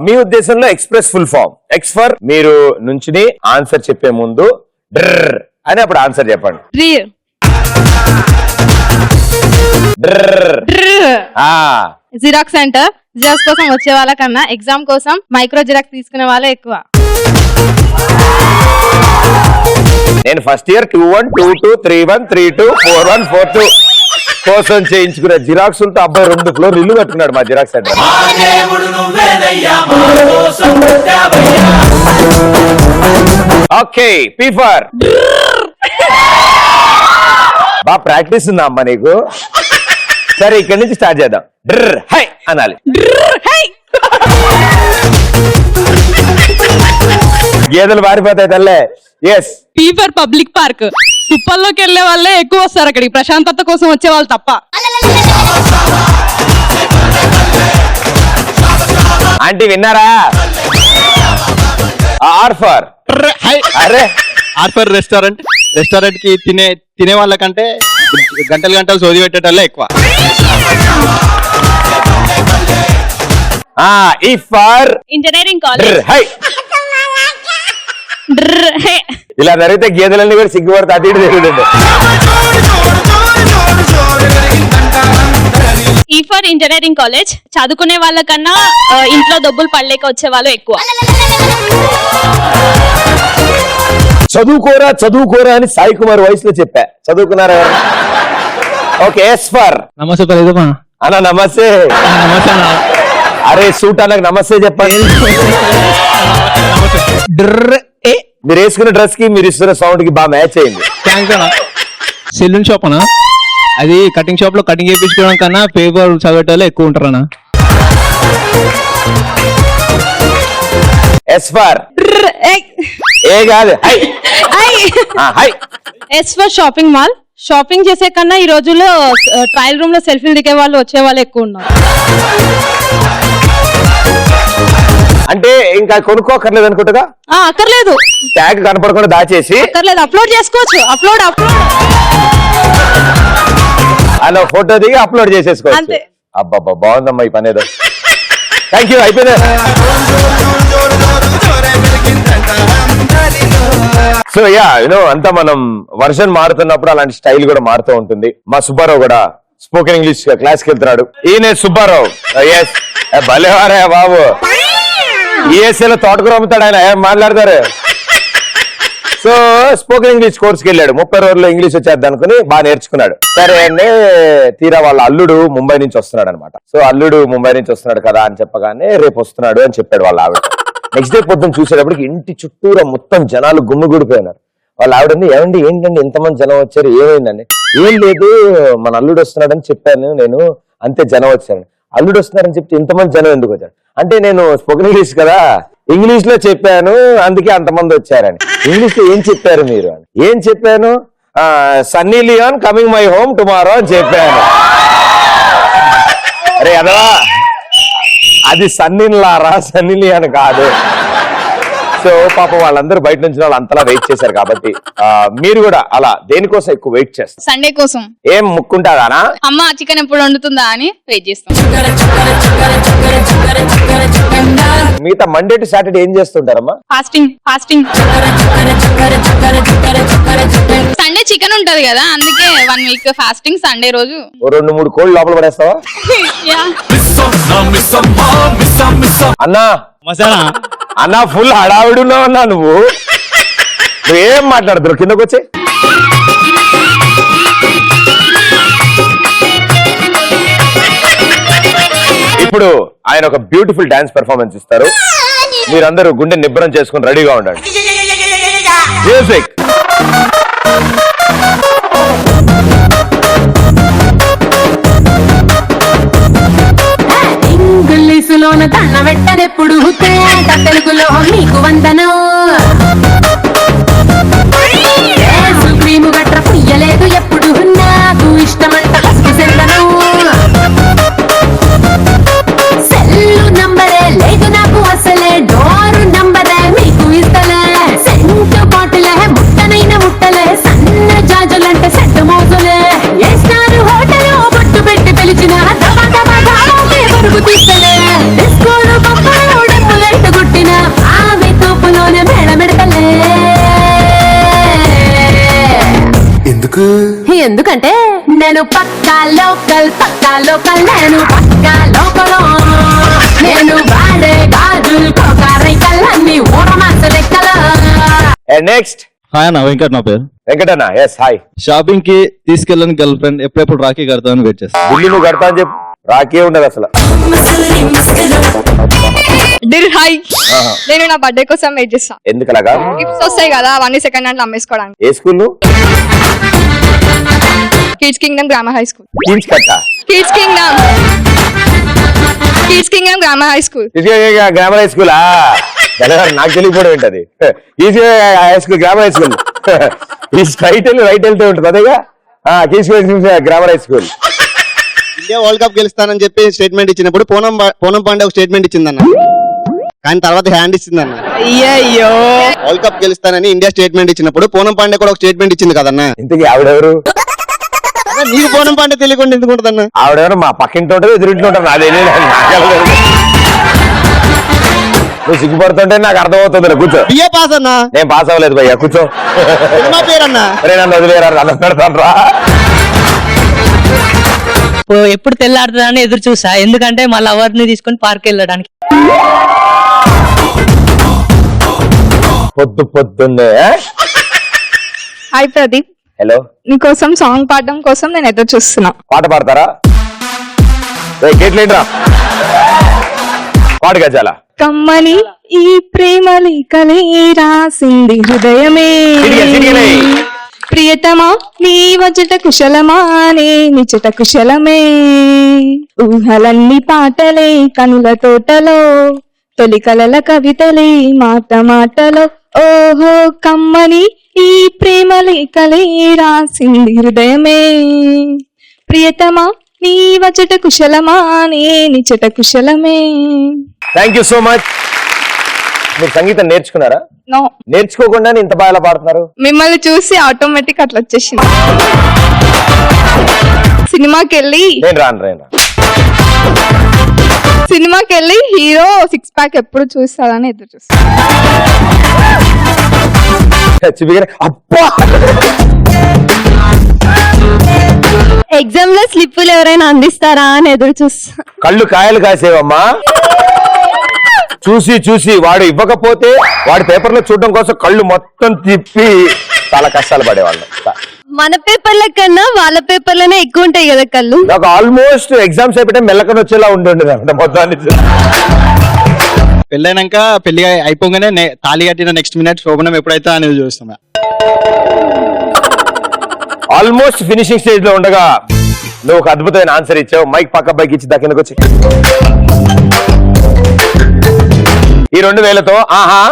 మీ ఉద్దేశంలో express full form. X for మీరు నుంచుని ఆన్సర్ చెప్పే ముందు డ్రర్ అని అప్పుడు ఆన్సర్ చెప్పండి. Xerox centre. జిరాక్స్ కోసం వచ్చే వాళ్ళకన్నా ఎగ్జామ్ కోసం మైక్రో జిరాక్స్ తీసుకునే వాళ్ళే ఎక్కువ. నేను ఫస్ట్ ఇయర్ 21, 22, 31, 32, 41, 42 కోసం చేయించుకునే జిరాక్స్ ఉంటే అబ్బాయి 2 ఫ్లోర్లు ఇల్లు కట్టుకున్నాడు మా xerox centre. Okay, P for బాగా ప్రాక్టీస్ ఉందా అమ్మా నీకు? సరే, ఇక్కడి నుంచి స్టార్ట్ చేద్దాం. డ్రర్ హై అనాలి. గేదెలు మారిపోతాయి తల్లే. Yes. P for public park. కుప్పల్లోకి వెళ్లే వాళ్ళే ఎక్కువ వస్తారు అక్కడికి, ప్రశాంతత కోసం వచ్చే వాళ్ళు తప్ప. ఆంటీ విన్నారా? ఆర్ ఫర్ అరే ఆర్ ఫర్ రెస్టారెంట్. రెస్టారెంట్ కి తినే వాళ్ళకంటే గంటలు సోది పెట్టేటోళ్ళే ఎక్కువ. ఈ ఫర్ ఇంజనీరింగ్ కాలేజ్. ఇలా జరిగితే గేదెలన్నీ కూడా సిగ్గుపడితే అటు ఇటు తిరుగుతుంది. ఈ ఫర్ ఇంజనీరింగ్ కాలేజ్. చదువుకునే వాళ్ళకన్నా ఇంట్లో డబ్బులు పడలేక వచ్చే వాళ్ళు ఎక్కువ. చదువుకోరా అని సాయి కుమార్ వయసులో చెప్పా. చదువుకున్నారా? ఓకే, ఎస్ ఫర్ నమస్తే అన్న. నమస్తే. అరే సూట్ అన్నకు నమస్తే చెప్పండి. మీరు వేసుకున్న డ్రెస్ కి మీరు ఇస్తున్న సౌండ్ కి బాగా మ్యాచ్ అయింది. సెలూన్ షాప్ అన్నా. అది కటింగ్ షాప్ లో కటింగ్ చేయించుకోవడం కన్నా పేపర్ చదివేటోళ్ళే ఎక్కువ ఉంటారన్నా. ఎస్ ఫర్ ఏ కాదు. S for shopping mall. Shopping చేసే కన్నా ఈ రోజుల్లో ట్రయల్ రూమ్ లో సెల్ఫీలు దిగే వాళ్ళు వచ్చే వాళ్ళు ఎక్కువ ఉన్నారు. అంటే ఇంకా కొనుక్కోకర్లేదు అనుకుంటా. అక్కర్లేదు. ట్యాగ్ కనపడకుండా దాచేసి అక్కర్లేదు, అప్లోడ్ చేసుకోవచ్చు. అప్లోడ్ అలా ఫోటో దిగి అప్లోడ్ చేసేసుకోవచ్చు. అబ్బా బాగుందమ్మా ఈ పని ఏదో. Thank you. అయిపోయింది. సో అంతా మనం వర్షన్ మారుతున్నప్పుడు అలాంటి స్టైల్ కూడా మారుతూ ఉంటుంది. మా సుబ్బారావు కూడా స్పోకెన్ ఇంగ్లీష్ క్లాస్ కి వెళ్తున్నాడు. ఈయన సుబ్బారావు. ఎస్, భలేవారే బాబు. ఈఎస్ఏలో తోటకూర అమ్ముతాడు ఆయన. మాట్లాడతారు. సో స్పోకెన్ ఇంగ్లీష్ కోర్స్కి వెళ్ళాడు. 30 రోజుల్లో ఇంగ్లీష్ వచ్చేద్దాం అనుకుని బాగా నేర్చుకున్నాడు. సరే అండి, తీరా వాళ్ళ అల్లుడు ముంబై నుంచి వస్తున్నాడు అనమాట. సో అల్లుడు ముంబై నుంచి వస్తున్నాడు కదా అని చెప్పగానే రేపు వస్తున్నాడు అని చెప్పాడు వాళ్ళ ఆవిడ. నెక్స్ట్ డే పొద్దున్న చూసేటప్పటికి ఇంటి చుట్టూరా మొత్తం జనాలు గుమ్మిగూడిపోయినారు. వాళ్ళ ఆవిడంది, ఏమండి ఏంటండి ఇంతమంది జనం వచ్చారు, ఏమైందండి? ఏం లేదు, మన అల్లుడు వస్తున్నాడని చెప్పాను నేను, అంతే జనం వచ్చారని. అల్లుడు వస్తున్నారని చెప్తే ఇంతమంది జనం ఎందుకు వచ్చారు అంటే, నేను స్పోకెన్ ఇంగ్లీష్ కదా, ఇంగ్లీష్ లో చెప్పాను అందుకే అంతమంది వచ్చారని. ఇంగ్లీష్ లో ఏం చెప్పారు మీరు అని. ఏం చెప్పాను? Sunny Leone coming my home tomorrow అని చెప్పాను. అరే అదవా, అది సన్నీలారా, సన్నీ లియోన్ కాదు. సో పాపం వాళ్ళందరూ బయట నుంచి వాళ్ళు అంతలా వెయిట్ చేశారు. కాబట్టి మీరు కూడా అలా దేనికోసం ఎక్కువ వెయిట్ చేస్తారు? సండే కోసం. ఏం ముక్కుంటాదానా? అమ్మ చికెన్ ఎప్పుడు వండుతుందా అని వెయిట్ చేస్తాం. మిగతా మండే టు సాటర్డే ఏం చేస్తుంటారమ్మా? ఫాస్టింగ్. సండే చికెన్ ఉంటది కదా, అందుకే 1 వీక్ ఫాస్టింగ్. సండే రోజు 2-3 కోళ్ళు లోపల పడేస్తావా? అన్నా ఫుల్ హడావిడి ఉన్నావన్నా నువ్వేం మాట్లాడుతున్నావు? కిందకు వచ్చి ఇప్పుడు ఆయన ఒక బ్యూటిఫుల్ డాన్స్ పెర్ఫార్మెన్స్ ఇస్తారు. మీరందరూ గుండె నిబ్బరం చేసుకుని రెడీగా ఉండండి. మ్యూజిక్. ఇంగ్లీషులోన కన్న వెట్టనెప్పుడు తెలుగులో మీకు వందనం. క్రీము గట్ర పుయ్యలేదు ఎప్పుడు, నాకు ఇష్టమంట కసికి సెల్లను. సెల్లు నంబరే లేదు నాకు అసలే, డోరు నంబరే మీకు ఇస్తలే. సెంటు బాటిలే ముట్టనైన ముట్టలే, సన్న జాజులంటే సెట్టు మోజులే. వేస్తారు హోటల్ బొట్టు పెట్టి పిలిచిన బరుగు తీస్తలే. డిస్కోలు బొమ్మలు ఎందుకంటే నేను పక్కా లోకల్ నేను పక్కా లోకల్ నేను వాడే గాజులు కోకారైకల్ అన్ని ఊరమాస లెక్కల. అండ్ నెక్స్ట్ హాయ్ అన్న, వెంకట్ నా పేరు. వెంకటన్న. Yes hi. షాపింగ్ కి తీసుకెళ్ళని గర్ల్ ఫ్రెండ్ ఎప్పుడెప్పుడు రాఖీ కడతామని వెయిట్ చేస్తాను. బిల్లు నువ్వు కడతా అని చెప్పు, రాకే ఉండదు అసలు. డిర్ హై, నేను నా బర్త్డే కోసం వెయిట్ చేస్తా. ఎందుకలాగా? గిఫ్ట్స్ వస్తాయి కదా, అవన్నీ సెకండ్ హ్యాండ్ అమ్మేసుకోవడానికి. ఏ స్కూల్ నువ్వు? Kids kingdom grammar high school. Kids కట్టా? Kids kingdom grammar high school. Grammar high స్కూలా? నాకు తెలియకపోవడం ఏంటది. Easy high school, grammar high school. ఈ స్ట్రైట్ వెళ్ళి రైట్ వెళ్తే ఉంటుంది అదేగా. Grammar high school. India world cup గెలుస్తానని చెప్పి స్టేట్మెంట్ ఇచ్చినప్పుడు పూనం పాండే ఒక స్టేట్మెంట్ ఇచ్చిందన్న, కానీ తర్వాత హ్యాండ్ ఇచ్చిందన్న. అయ్యో, వరల్డ్ కప్ గెలుస్తానని ఇండియా స్టేట్మెంట్ ఇచ్చినప్పుడు పూనం పాండే కూడా ఒక స్టేట్మెంట్ ఇచ్చింది కదన్న. ఇంతకీ ఆవిడెవరు? అదే నీకు పూనం పాండే తెలియకుండా ఎందుకు ఉంటుందన్న? ఆవిడెవరు? మా పక్కింటి ఉంటుంది, ఎదురింటి ఉంటుంది. అదే నువ్వు సిగ్గుపడుతుంటే నాకు అర్థమవుతుంది. కూర్చో. బిఏ పాస్ అన్న. నేను పాస్ అవ్వలేదు భయ్యా, కూర్చో. సినిమా పేరన్నా. నన్ను వదిలేరా, అన్నం పెడతాను రా. ఎప్పుడు తెల్లాడుతుందని ఎదురు చూసా, ఎందుకంటే మా లవర్ ని తీసుకుని పార్క్ వెళ్ళడానికి. పొద్దున్నే. హాయ్ ప్రదీప్. హలో. నీకోసం సాంగ్ పాడడం కోసం నేను ఎదురు చూస్తున్నా. పాట పాడతారా? గేట్లేంట్రా, పాడు గజాల. కమ్మని ఈ ప్రేమ లేఖలే రాసింది హృదయమే, ప్రియతమా నీ వచట కుశలమానే నిచట కుశలమే, ఊహలన్నీ పాటలే కనుల తోటలో, తొలి కలల కవితలే మాట మాటలో, ఓహో కమ్మని ఈ ప్రేమ లేఖలే రాసింది హృదయమే, ప్రియతమా నీ వచట కుశలమానే నిచట కుశలమే. Thank you so much. మీరు సంగీతం నేర్చుకున్నారా? నో. నేర్చుకోకుండానే ఇంత బాగా పాడుతున్నారు. మిమ్మల్ని చూసి ఆటోమేటిక్ అట్లా వచ్చేసింది. సినిమాకి వెళ్ళి నేను రాను. సినిమాకి వెళ్ళి హీరో సిక్స్ ప్యాక్ ఎప్పుడు చూస్తారని ఎదురు చూస్తా. అబ్బా, ఎగ్జామ్ లో స్లిప్పులు ఎవరైనా అందిస్తారా అని ఎదురు చూస్తా. కళ్ళు కాయలు కాసేవమ్మా. చూసి వాడు ఇవ్వకపోతే వాడి పేపర్ లో చూడడం కోసం కళ్ళు మొత్తం తిప్పి చాలా కష్టాలు పడేవాళ్ళు. మన పేపర్ల కన్నా వాళ్ళ పేపర్లోనే ఎక్కువ ఉంటాయి కదా కళ్ళు. నాకు ఆల్మోస్ట్ ఎగ్జామ్స్ అయిపోతే మెల్లకని వచ్చేలా ఉంటుండేది మొత్తాన్ని. పెళ్ళైనాక పెళ్లి అయిపోగానే తాళి కట్టిన నెక్స్ట్ మినిట్ శోభనం ఎప్పుడైతే అనేది చూస్తున్నా. ఆల్మోస్ట్ ఫినిషింగ్ స్టేజ్ లో ఉండగా నువ్వు ఒక అద్భుతమైన ఆన్సర్ ఇచ్చావు. మైక్ పక్క బైక్ ఇచ్చి దక్కిందకు వచ్చి ఈ 2000తో ఆహా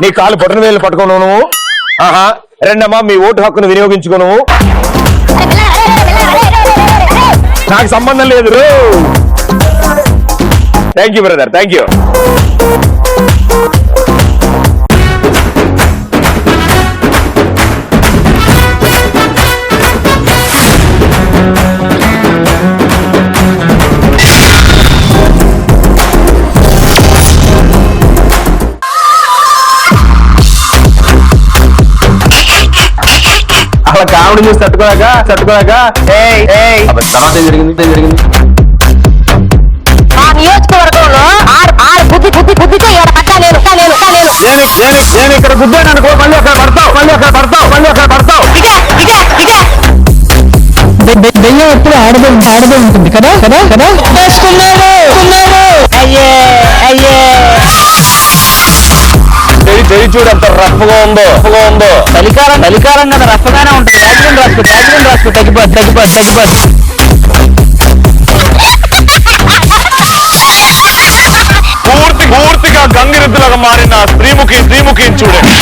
నీ కాలు బొటన వేలు పట్టుకోను నువ్వు, ఆహా రెండమ్మా మీ ఓటు హక్కును వినియోగించుకోను, నాకు సంబంధం లేదు. Thank you brother, thank you. అలా కామెడీ చూసి తట్టుకోలేక తర్వాత ఏం జరిగింది? నేను ఇక్కడ గుద్దాను అనుకో, మళ్ళీ అక్కడ పడతావు. దెయ్యం ఎప్పుడు ఆడదే ఉంటుంది కదా. చెయ్యి చూడు ఎంత రఫ్గా ఉందో. చలికాలం కదా రఫ్గానే ఉంటుంది. రాసుకో తగ్గిపోద్ది. పూర్తిగా గంగిరెద్దులాగా మారిన శ్రీముఖి చూడండి.